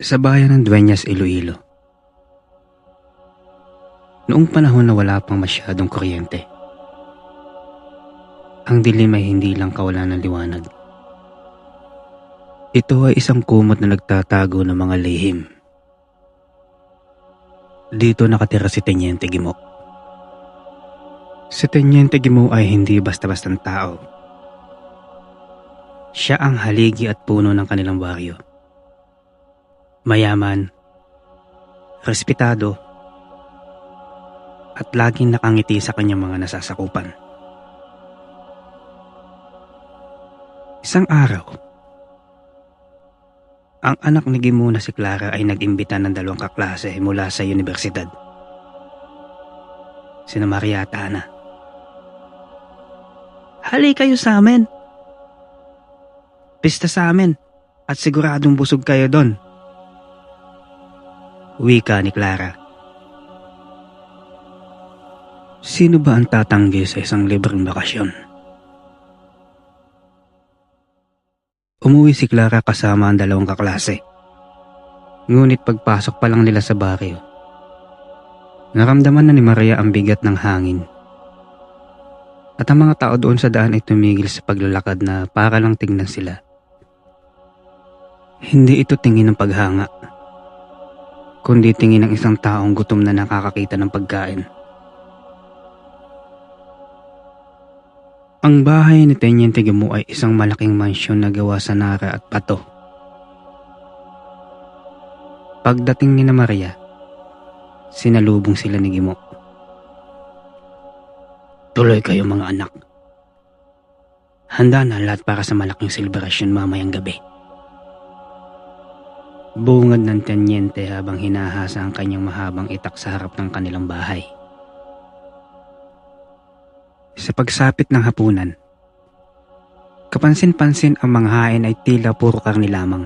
Sa bayan ng Dueñas, Iloilo. Noong panahon na wala pang masyadong kuryente, ang dilim ay hindi lang kawalan ng liwanag. Ito ay isang kumot na nagtatago ng mga lihim. Dito nakatira si Teniente Gimo. Si Teniente Gimo ay hindi basta-bastang tao. Siya ang haligi at puno ng kanilang baryo. Mayaman, respetado, at laging nakangiti sa kanyang mga nasasakupan. Isang araw, ang anak ni Gimo na si Clara ay nag-imbita ng 2 kaklase mula sa universidad. Sina Maria at Ana. Hali kayo sa amin. Pista sa amin at siguradong busog kayo doon. Wika ni Clara. Sino ba ang tatanggi sa isang libreng bakasyon? Umuwi si Clara kasama ang 2 kaklase. Ngunit pagpasok pa lang nila sa baryo, naramdaman na ni Maria ang bigat ng hangin. At ang mga tao doon sa daan ay tumigil sa paglalakad na para lang tingnan sila. Hindi ito tingin ng paghanga, kundi tingin ng isang taong gutom na nakakakita ng pagkain. Ang bahay ni Teniente Gimo ay isang malaking mansyon na gawa sa nara at bato. Pagdating ni Maria, sinalubong sila ni Gimo. Tuloy kayo mga anak. Handa na lahat para sa malaking selebrasyon mamayang gabi. Bungad ng Teniente habang hinahasa ang kanyang mahabang itak sa harap ng kanilang bahay. Sa pagsapit ng hapunan, kapansin-pansin ang mga hain ay tila puro karni lamang.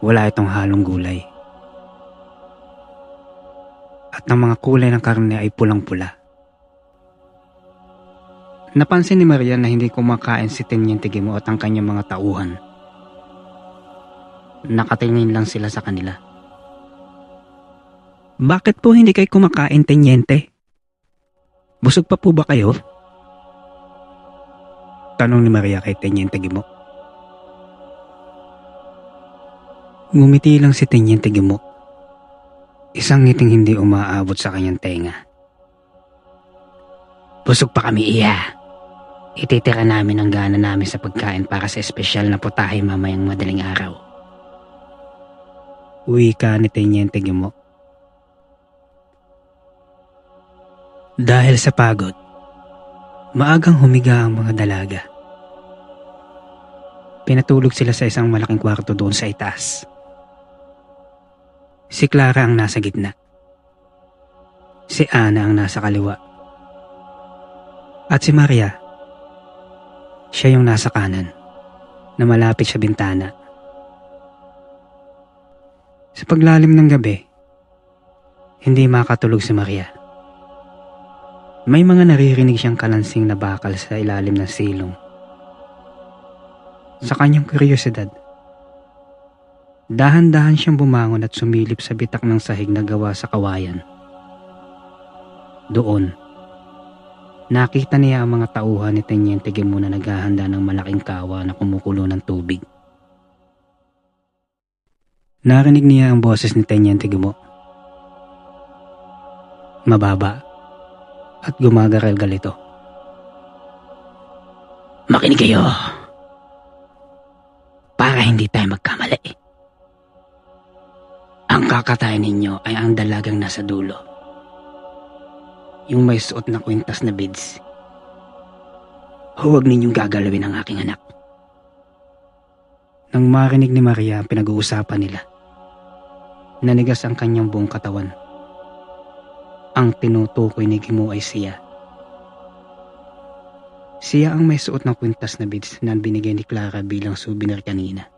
Wala itong halong gulay. At ang mga kulay ng karne ay pulang-pula. Napansin ni Maria na hindi kumakain si Teniente Gimo at ang kanyang mga tauhan. Nakatingin lang sila sa kanila. Bakit po hindi kayo kumakain, Teniente? Busog pa po ba kayo? Tanong ni Maria kay Teniente Gimo. Ngumiti lang si Teniente Gimo. Isang ngiting hindi umaabot sa kanyang tenga. Busog pa kami, iya. Ititira namin ang gana namin sa pagkain para sa espesyal na putahe mamayang madaling araw. Wika ni Teniente Gimo. Dahil sa pagod, maagang humiga ang mga dalaga. Pinatulog sila sa isang malaking kwarto doon sa itaas. Si Clara ang nasa gitna. Si Ana ang nasa kaliwa. At si Maria, siya yung nasa kanan, na malapit sa bintana. Sa paglalim ng gabi, hindi makatulog si Maria. May mga naririnig siyang kalansing na bakal sa ilalim ng silong. Sa kanyang kuryosidad, dahan-dahan siyang bumangon at sumilip sa bitak ng sahig na gawa sa kawayan. Doon, nakita niya ang mga tauhan ni Teniente Gimo na naghahanda ng malaking kawa na kumukulo ng tubig. Narinig niya ang boses ni Teniente Gimo. Mababa at gumagaral-gal ito. Makinig kayo para hindi tayo magkamali. Ang kakatayin ninyo ay ang dalagang nasa dulo. Yung may suot na kwintas na beads. Huwag ninyong gagalawin ang aking anak. Nang marinig ni Maria ang pinag-uusapan nila, nanigas ang kanyang buong katawan. Ang tinutukoy ni Gimo ay siya. Siya ang may suot ng kwintas na beads na binigay ni Clara bilang souvenir kanina.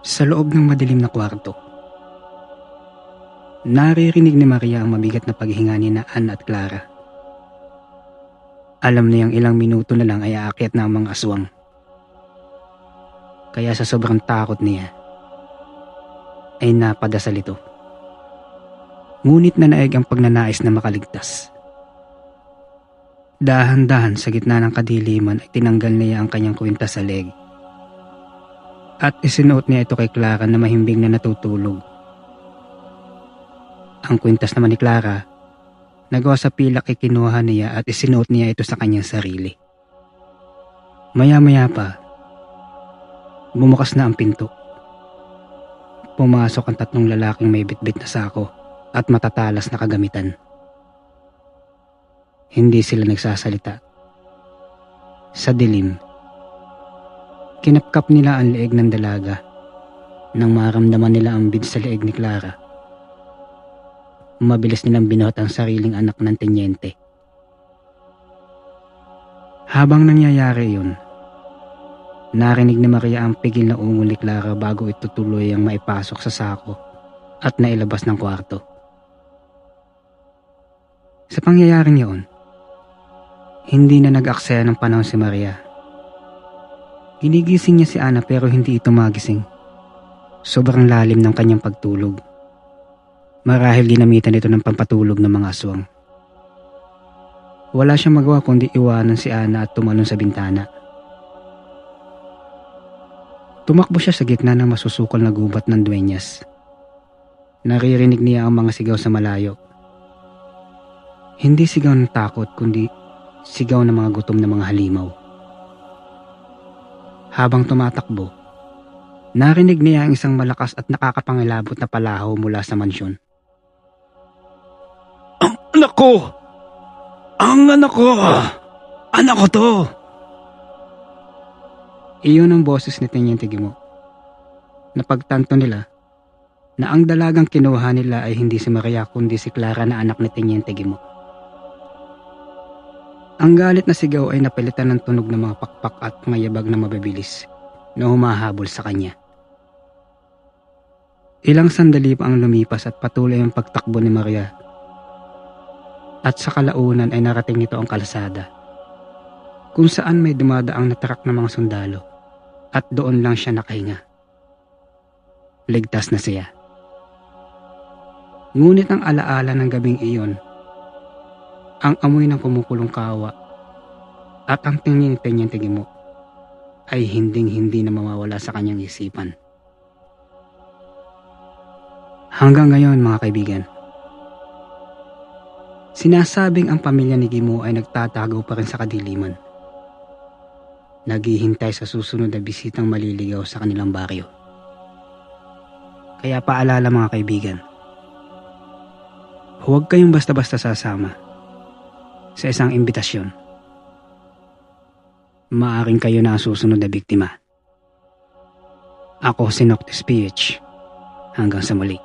Sa loob ng madilim na kwarto, naririnig ni Maria ang mabigat na paghinga ni Ana at Clara. Alam niyang ilang minuto na lang ay aakyat na ang mga aswang. Kaya sa sobrang takot niya, ay napadasal ito. Ngunit nanaig ang pagnanais na makaligtas. Dahan-dahan sa gitna ng kadiliman ay tinanggal niya ang kanyang kwintas sa leeg. At isinuot niya ito kay Clara na mahimbing na natutulog. Ang kwintas naman ni Clara, nagawa sa pilak ay kinuha niya at isinuot niya ito sa kanyang sarili. Maya-maya pa, bumukas na ang pinto. Pumasok ang 3 lalaking may bitbit na sako at matatalas na kagamitan. Hindi sila nagsasalita. Sa dilim, kinapkap nila ang leeg ng dalaga. Nang maramdaman nila ang bid sa leeg ni Clara, mabilis nilang binuhat ang sariling anak ng tenyente. Habang nangyayari yun, narinig ni Maria ang pigil na ungol ni Clara bago ito tuloy ang maipasok sa sako at nailabas ng kwarto. Sa pangyayaring yun, hindi na nag-aksaya ng panahon si Maria. Ginigising niya si Ana pero hindi ito magising. Sobrang lalim ng kanyang pagtulog. Marahil ginamitan ito ng pampatulog ng mga aswang. Wala siyang magawa kundi iwanan si Ana at tumalon sa bintana. Tumakbo siya sa gitna ng masusukol na gubat ng duenyas. Naririnig niya ang mga sigaw sa malayo. Hindi sigaw ng takot kundi sigaw ng mga gutom na mga halimaw. Habang tumatakbo, narinig niya ang isang malakas at nakakapangilabot na palahaw mula sa mansyon. Ang anak ko! Ang anak ko! Anak ko to! Iyon ang boses ni Teniente Guimont. Napagtanto nila na ang dalagang kinuha nila ay hindi si Maria kundi si Clara na anak ni Teniente Guimont. Ang galit na sigaw ay napalitan ng tunog ng mga pakpak at ngayabag na mabibilis na humahabol sa kanya. Ilang sandali pa ang lumipas at patuloy ang pagtakbo ni Maria. At sa kalaunan ay narating nito ang kalsada, kung saan may dumadaang na truck ng mga sundalo, at doon lang siya nakahinga. Ligtas na siya. Ngunit ang alaala ng gabing iyon, ang amoy ng kumukulong kawa at ang tingin ni Teniente Guimont ay hinding-hindi na mawawala sa kanyang isipan. Hanggang ngayon mga kaibigan, sinasabing ang pamilya ni Guimont ay nagtatago pa rin sa kadiliman. Naghihintay sa susunod na bisitang maliligaw sa kanilang baryo. Kaya paalala mga kaibigan, huwag kayong basta-basta sasama sa isang imbitasyon. Maaring kayo na ang susunod na biktima. Ako si Noctis PH. Hanggang sa muli.